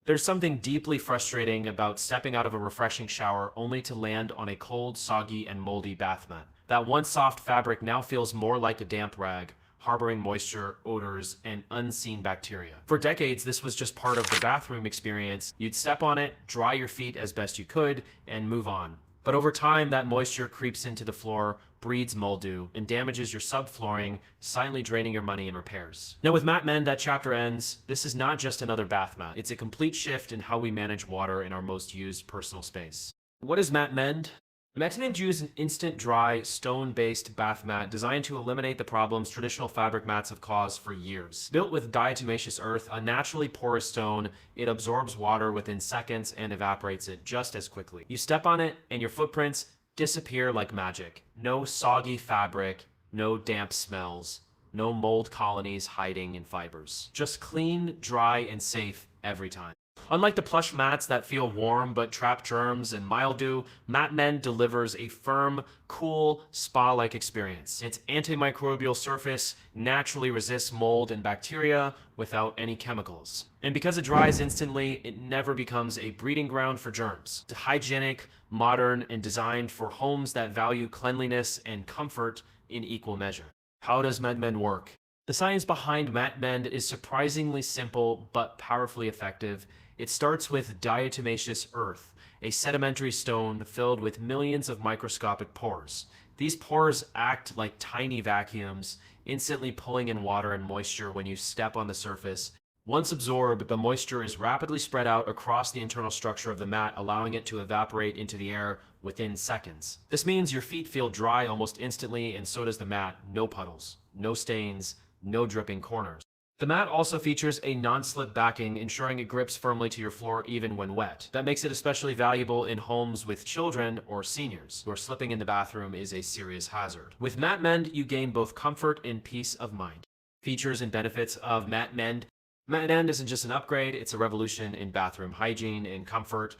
There's something deeply frustrating about stepping out of a refreshing shower only to land on a cold, soggy, and moldy bath mat. That once soft fabric now feels more like a damp rag, harboring moisture, odors, and unseen bacteria. For decades, this was just part of the bathroom experience. You'd step on it, dry your feet as best you could, and move on. But over time, that moisture creeps into the floor, breeds mildew, and damages your subflooring, silently draining your money in repairs. Now with MatMend, that chapter ends. This is not just another bath mat. It's a complete shift in how we manage water in our most used personal space. What is MatMend? MatMend uses an instant dry, stone-based bath mat designed to eliminate the problems traditional fabric mats have caused for years. Built with diatomaceous earth, a naturally porous stone, it absorbs water within seconds and evaporates it just as quickly. You step on it and your footprints disappear like magic. No soggy fabric, no damp smells, no mold colonies hiding in fibers. Just clean, dry, and safe every time. Unlike the plush mats that feel warm but trap germs and mildew, MatMend delivers a firm, cool, spa-like experience. Its antimicrobial surface naturally resists mold and bacteria without any chemicals. And because it dries instantly, it never becomes a breeding ground for germs. It's hygienic, modern, and designed for homes that value cleanliness and comfort in equal measure. How does MatMend work? The science behind MatMend is surprisingly simple but powerfully effective. It starts with diatomaceous earth, a sedimentary stone filled with millions of microscopic pores. These pores act like tiny vacuums, instantly pulling in water and moisture when you step on the surface. Once absorbed, the moisture is rapidly spread out across the internal structure of the mat, allowing it to evaporate into the air within seconds. This means your feet feel dry almost instantly, and so does the mat. No puddles, no stains, no dripping corners. The mat also features a non-slip backing, ensuring it grips firmly to your floor even when wet. That makes it especially valuable in homes with children or seniors, where slipping in the bathroom is a serious hazard. With MatMend, you gain both comfort and peace of mind. Features and benefits of MatMend. MatMend isn't just an upgrade, it's a revolution in bathroom hygiene and comfort.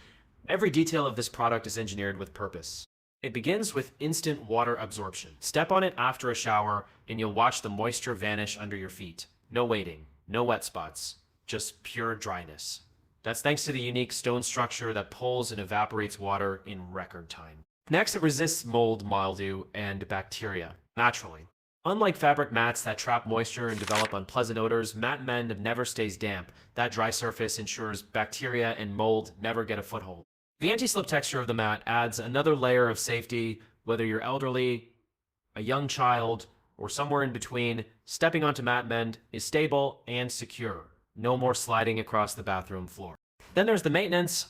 Every detail of this product is engineered with purpose. It begins with instant water absorption. Step on it after a shower, and you'll watch the moisture vanish under your feet. No waiting, no wet spots, just pure dryness. That's thanks to the unique stone structure that pulls and evaporates water in record time. Next, it resists mold, mildew, and bacteria naturally. Unlike fabric mats that trap moisture and develop unpleasant odors, MatMend never stays damp. That dry surface ensures bacteria and mold never get a foothold. The anti-slip texture of the mat adds another layer of safety, whether you're elderly, a young child, or somewhere in between. Stepping onto MatMend is stable and secure. No more sliding across the bathroom floor. Then there's the maintenance,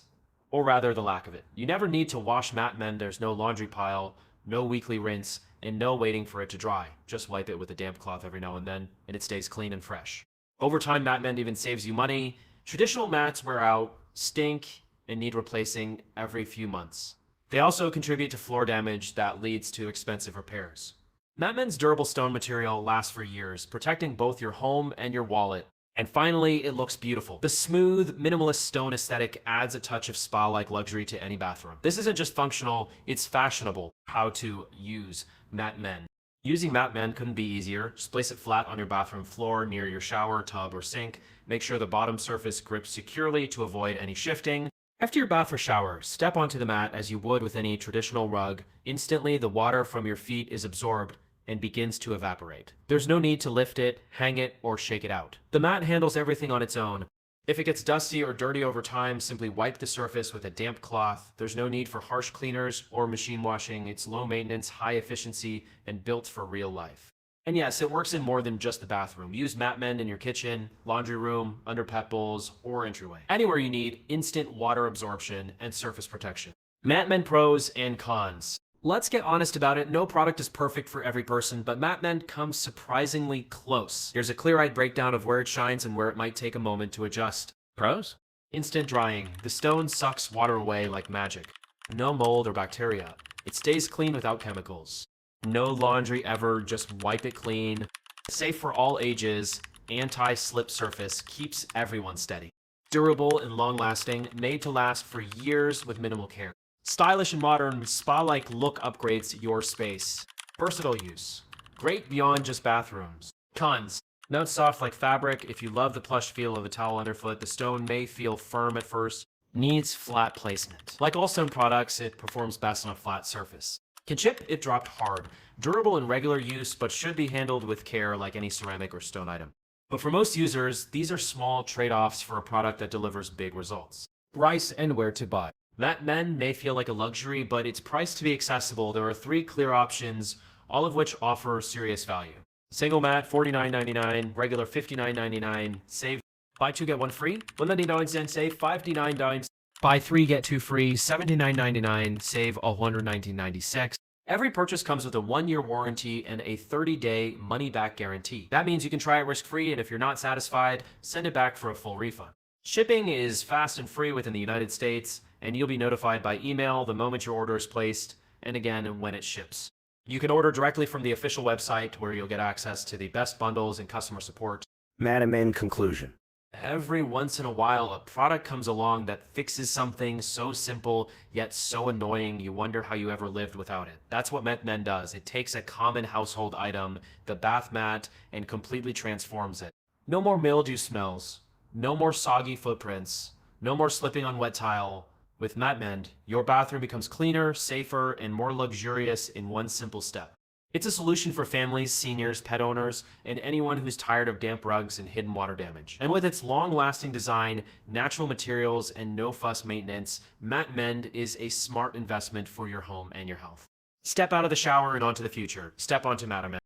or rather the lack of it. You never need to wash MatMend. There's no laundry pile, no weekly rinse, and no waiting for it to dry. Just wipe it with a damp cloth every now and then, and it stays clean and fresh. Over time, MatMend even saves you money. Traditional mats wear out, stink, and need replacing every few months. They also contribute to floor damage that leads to expensive repairs. MatMend's durable stone material lasts for years, protecting both your home and your wallet. And finally, it looks beautiful. The smooth, minimalist stone aesthetic adds a touch of spa-like luxury to any bathroom. This isn't just functional, it's fashionable. How to use MatMend. Using MatMend couldn't be easier. Just place it flat on your bathroom floor near your shower, tub, or sink. Make sure the bottom surface grips securely to avoid any shifting. After your bath or shower, step onto the mat as you would with any traditional rug. Instantly, the water from your feet is absorbed and begins to evaporate. There's no need to lift it, hang it, or shake it out. The mat handles everything on its own. If it gets dusty or dirty over time, simply wipe the surface with a damp cloth. There's no need for harsh cleaners or machine washing. It's low maintenance, high efficiency, and built for real life. And yes, it works in more than just the bathroom. Use MatMend in your kitchen, laundry room, under pet bowls, or entryway. Anywhere you need instant water absorption and surface protection. MatMend pros and cons. Let's get honest about it. No product is perfect for every person, but MatMend comes surprisingly close. Here's a clear-eyed breakdown of where it shines and where it might take a moment to adjust. Pros? Instant drying. The stone sucks water away like magic. No mold or bacteria. It stays clean without chemicals. No laundry ever, just wipe it clean. Safe for all ages. Anti-slip surface. Keeps everyone steady. Durable and long-lasting. Made to last for years with minimal care. Stylish and modern, spa-like look upgrades your space. Versatile use. Great beyond just bathrooms. Cons. Now it's soft like fabric. If you love the plush feel of a towel underfoot, the stone may feel firm at first, needs flat placement. Like all stone products, it performs best on a flat surface. Can chip, it dropped hard. Durable in regular use, but should be handled with care like any ceramic or stone item. But for most users, these are small trade-offs for a product that delivers big results. Price and where to buy. MatMend may feel like a luxury, but it's priced to be accessible. There are 3 clear options, all of which offer serious value. Single mat, $49.99, regular $59.99, save. Buy 2 get 1 free, $1.99 save, $59.99. Buy 3 get 2 free, $79.99, save $119.96. Every purchase comes with a 1-year warranty and a 30-day money-back guarantee. That means you can try it risk-free, and if you're not satisfied, send it back for a full refund. Shipping is fast and free within the United States, and you'll be notified by email the moment your order is placed, and again when it ships. You can order directly from the official website, where you'll get access to the best bundles and customer support. MatMend conclusion. Every once in a while, a product comes along that fixes something so simple, yet so annoying you wonder how you ever lived without it. That's what MatMend does. It takes a common household item, the bath mat, and completely transforms it. No more mildew smells. No more soggy footprints. No more slipping on wet tile. With MatMend, your bathroom becomes cleaner, safer, and more luxurious in one simple step. It's a solution for families, seniors, pet owners, and anyone who's tired of damp rugs and hidden water damage. And with its long-lasting design, natural materials, and no-fuss maintenance, MatMend is a smart investment for your home and your health. Step out of the shower and onto the future. Step onto MatMend.